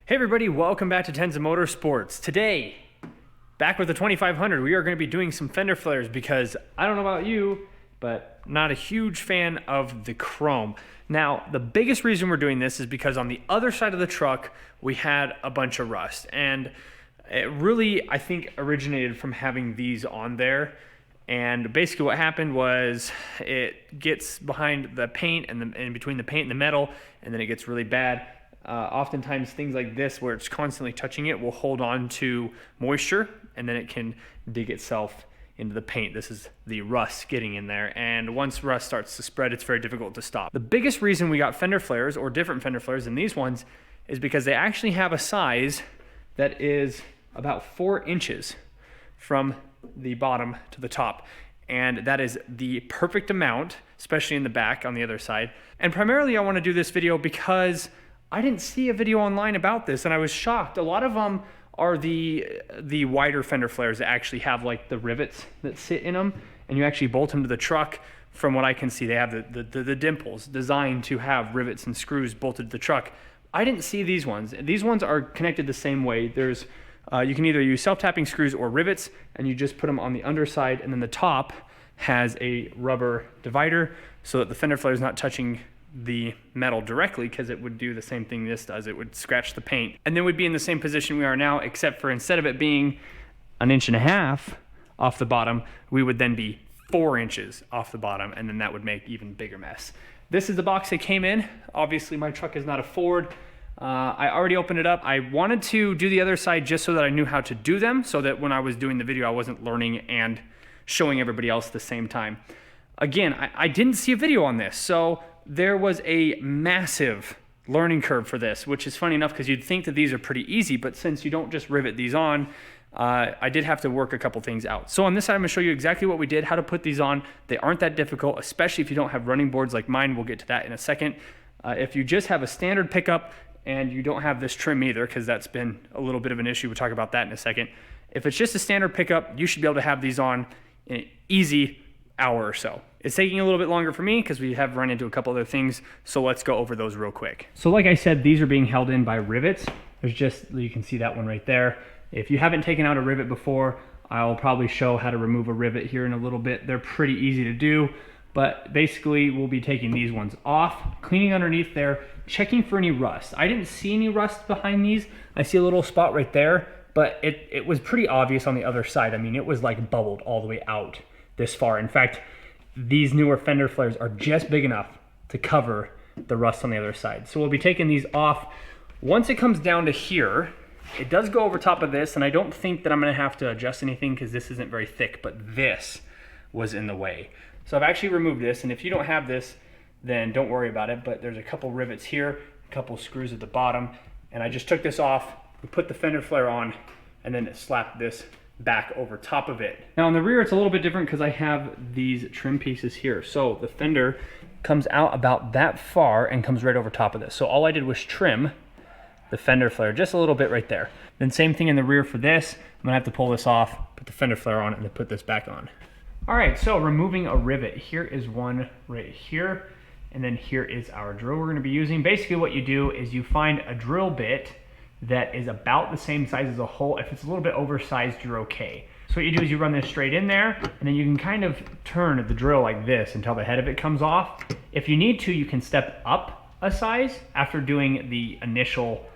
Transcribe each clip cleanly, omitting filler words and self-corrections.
Hey everybody, welcome back to Tenza Motorsports. Today, back with the 2500, we are going to be doing some fender flares because I don't know about you, but not a huge fan of the chrome. Now, the biggest reason we're doing this is because on the other side of the truck, we had a bunch of rust. And it really, I think, originated from having these on there. And basically what happened was it gets behind the paint and in between the paint and the metal, and then it gets really bad. Oftentimes things like this where it's constantly touching it will hold on to moisture and then it can dig itself into the paint. This is the rust getting in there, and once rust starts to spread, it's very difficult to stop. The biggest reason we got fender flares or different fender flares than these ones is because they actually have a size that is about 4 inches from the bottom to the top, and that is the perfect amount, especially in the back on the other side. And primarily I want to do this video because I didn't see a video online about this, and I was shocked. A lot of them are the wider fender flares that actually have like the rivets that sit in them, and you actually bolt them to the truck. From what I can see, they have the dimples designed to have rivets and screws bolted to the truck. I didn't see these ones. These ones are connected the same way. There's you can either use self-tapping screws or rivets, and you just put them on the underside, and then the top has a rubber divider so that the fender flare is not touching the metal directly, because it would do the same thing this does. It would scratch the paint, and then we'd be in the same position we are now, except for instead of it being 1.5 inches off the bottom, we would then be 4 inches off the bottom, and then that would make even bigger mess. This is the box they came in. Obviously my truck is not a Ford. I already opened it up. I wanted to do the other side just so that I knew how to do them, so that when I was doing the video I wasn't learning and showing everybody else at the same time. Again, I didn't see a video on this, so there was a massive learning curve for this, which is funny enough because you'd think that these are pretty easy, but since you don't just rivet these on, I did have to work a couple things out. So on this side, I'm gonna show you exactly what we did, how to put these on. They aren't that difficult, especially if you don't have running boards like mine. We'll get to that in a second. If you just have a standard pickup and you don't have this trim either, because that's been a little bit of an issue, we'll talk about that in a second. If it's just a standard pickup, you should be able to have these on in an easy hour or so. It's taking a little bit longer for me because we have run into a couple other things, so let's go over those real quick. So like I said, these are being held in by rivets. There's just, you can see that one right there. If you haven't taken out a rivet before, I'll probably show how to remove a rivet here in a little bit. They're pretty easy to do, but basically we'll be taking these ones off, cleaning underneath there, checking for any rust. I didn't see any rust behind these. I see a little spot right there, but it was pretty obvious on the other side. I mean, it was like bubbled all the way out this far. In fact, these newer fender flares are just big enough to cover the rust on the other side. So we'll be taking these off. Once it comes down to here, it does go over top of this, and I don't think that I'm gonna have to adjust anything because this isn't very thick, but this was in the way. So I've actually removed this, and if you don't have this, then don't worry about it, but there's a couple rivets here, a couple screws at the bottom, and I just took this off, we put the fender flare on, and then slapped this back over top of it. Now on the rear it's a little bit different because I have these trim pieces here. So the fender comes out about that far and comes right over top of this. So all I did was trim the fender flare just a little bit right there. Then same thing in the rear for this. I'm gonna have to pull this off, put the fender flare on, and then put this back on. All right, so removing a rivet. Here is one right here, and then here is our drill we're gonna be using. Basically what you do is you find a drill bit that is about the same size as a hole. If it's a little bit oversized, you're okay. So what you do is you run this straight in there, and then you can kind of turn the drill like this until the head of it comes off. If you need to, you can step up a size after doing the initial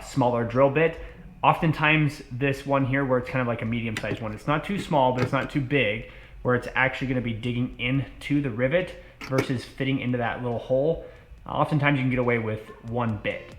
smaller drill bit. Oftentimes this one here, where it's kind of like a medium-sized one, it's not too small, but it's not too big, where it's actually gonna be digging into the rivet versus fitting into that little hole. Oftentimes you can get away with one bit.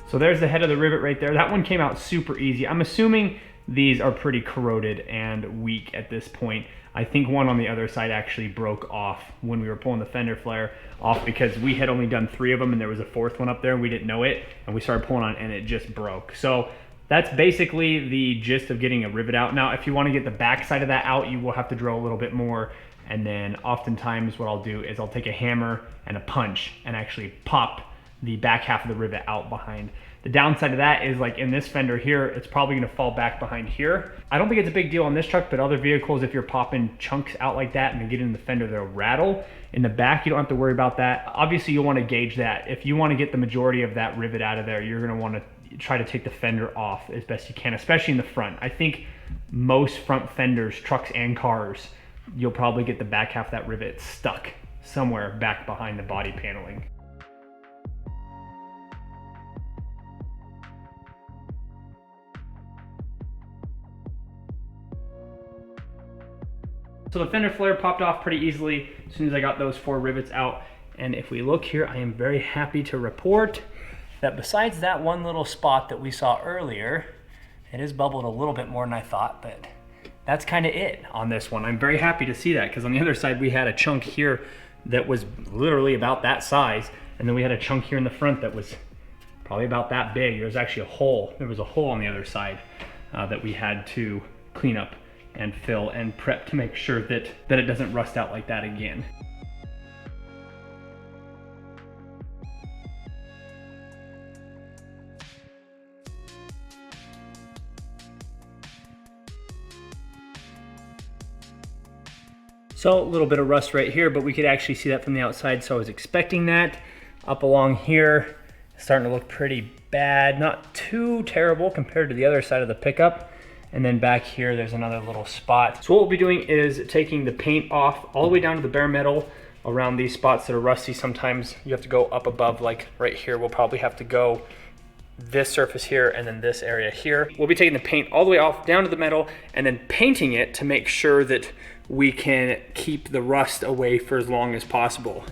So there's the head of the rivet right there. That one came out super easy. I'm assuming these are pretty corroded and weak at this point. I think one on the other side actually broke off when we were pulling the fender flare off, because we had only done 3 of them and there was a 4th one up there and we didn't know it, and we started pulling on it and it just broke. So that's basically the gist of getting a rivet out. Now if you want to get the back side of that out, you will have to drill a little bit more, and then oftentimes what I'll do is I'll take a hammer and a punch and actually pop the back half of the rivet out behind The downside of that is like in this fender here, it's probably gonna fall back behind here. I don't think it's a big deal on this truck, but other vehicles, if you're popping chunks out like that and they get in the fender, they'll rattle. In the back, you don't have to worry about that. Obviously, you'll wanna gauge that. If you wanna get the majority of that rivet out of there, you're gonna wanna try to take the fender off as best you can, especially in the front. I think most front fenders, trucks and cars, you'll probably get the back half of that rivet stuck somewhere back behind the body paneling. So the fender flare popped off pretty easily as soon as I got those 4 rivets out. And if we look here, I am very happy to report that besides that one little spot that we saw earlier, it is bubbled a little bit more than I thought, but that's kind of it on this one. I'm very happy to see that, because on the other side we had a chunk here that was literally about that size, and then we had a chunk here in the front that was probably about that big. There was actually a hole. There was a hole on the other side that we had to clean up and fill and prep to make sure that it doesn't rust out like that again. So a little bit of rust right here, but we could actually see that from the outside, so I was expecting that. Up along here, it's starting to look pretty bad. Not too terrible compared to the other side of the pickup. And then back here, there's another little spot. So what we'll be doing is taking the paint off all the way down to the bare metal around these spots that are rusty. Sometimes you have to go up above, like right here. We'll probably have to go this surface here and then this area here. We'll be taking the paint all the way off down to the metal and then painting it to make sure that we can keep the rust away for as long as possible.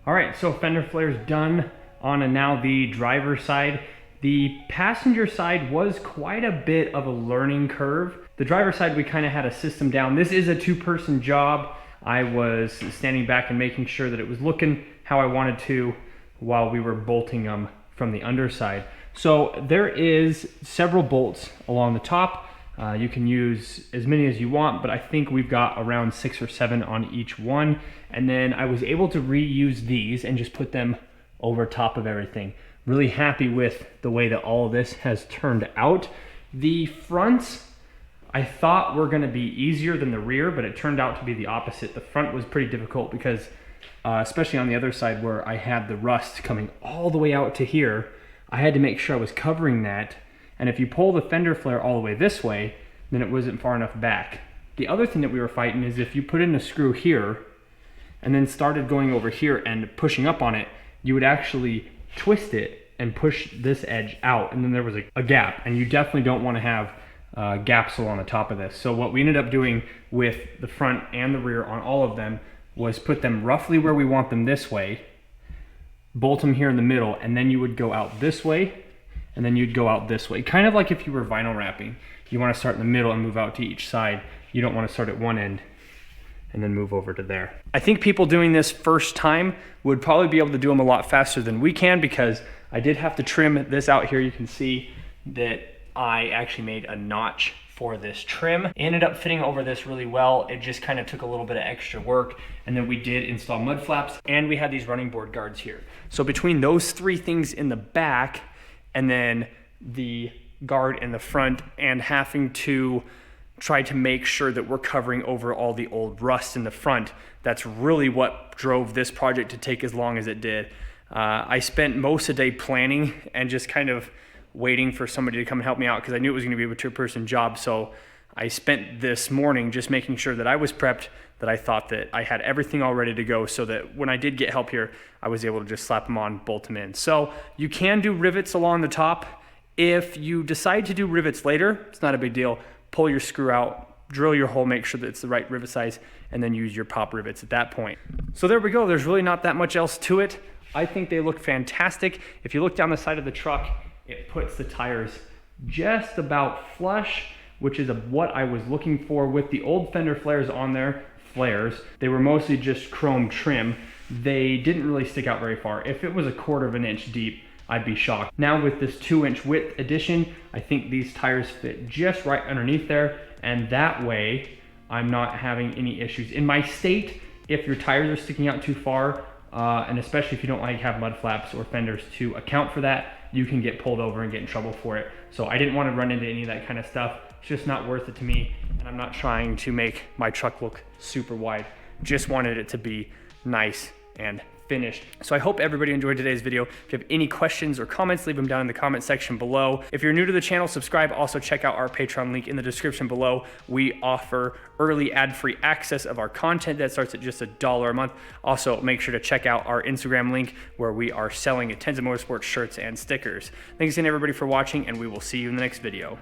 All right, so fender flares done on now the driver's side. The passenger side was quite a bit of a learning curve. The driver's side, we kind of had a system down. This is a 2-person job. I was standing back and making sure that it was looking how I wanted to while we were bolting them from the underside. So there is several bolts along the top. You can use as many as you want, but I think we've got around 6 or 7 on each one. And then I was able to reuse these and just put them over top of everything. Really happy with the way that all of this has turned out. The fronts, I thought were gonna be easier than the rear, but it turned out to be the opposite. The front was pretty difficult because, especially on the other side where I had the rust coming all the way out to here, I had to make sure I was covering that. And if you pull the fender flare all the way this way, then it wasn't far enough back. The other thing that we were fighting is if you put in a screw here and then started going over here and pushing up on it, you would actually twist it and push this edge out, and then there was a gap, and you definitely don't want to have gapsole on the top of this. So what we ended up doing with the front and the rear on all of them was put them roughly where we want them this way, bolt them here in the middle, and then you would go out this way, and then you'd go out this way. Kind of like if you were vinyl wrapping. You want to start in the middle and move out to each side. You don't want to start at one end and then move over to there. I think people doing this first time would probably be able to do them a lot faster than we can, because I did have to trim this out here. You can see that I actually made a notch for this trim. It ended up fitting over this really well. It just kind of took a little bit of extra work. And then we did install mud flaps, and we had these running board guards here. So between those 3 things in the back and then the guard in the front, and having to try to make sure that we're covering over all the old rust in the front, that's really what drove this project to take as long as it did. I spent most of the day planning and just kind of waiting for somebody to come and help me out, because I knew it was going to be a 2-person job. So I spent this morning just making sure that I was prepped, that I thought that I had everything all ready to go, so that when I did get help here, I was able to just slap them on, bolt them in. So you can do rivets along the top. If you decide to do rivets later, it's not a big deal. Pull your screw out, drill your hole, make sure that it's the right rivet size, and then use your pop rivets at that point. So there we go. There's really not that much else to it. I think they look fantastic. If you look down the side of the truck, it puts the tires just about flush, which is what I was looking for with the old Fender Flares on there. They were mostly just chrome trim. They didn't really stick out very far. If it was a 1/4 of an inch deep, I'd be shocked. Now with this 2-inch width addition, I think these tires fit just right underneath there, and that way I'm not having any issues. In my state, if your tires are sticking out too far, and especially if you don't like have mud flaps or fenders to account for that, you can get pulled over and get in trouble for it. So I didn't want to run into any of that kind of stuff. It's just not worth it to me, and I'm not trying to make my truck look super wide. Just wanted it to be nice and finished. So I hope everybody enjoyed today's video. If you have any questions or comments, leave them down in the comment section below. If you're new to the channel, subscribe. Also check out our Patreon link in the description below. We offer early ad-free access of our content that starts at just $1 a month. Also make sure to check out our Instagram link where we are selling Tenza Motorsports shirts and stickers. Thanks again everybody for watching, and we will see you in the next video.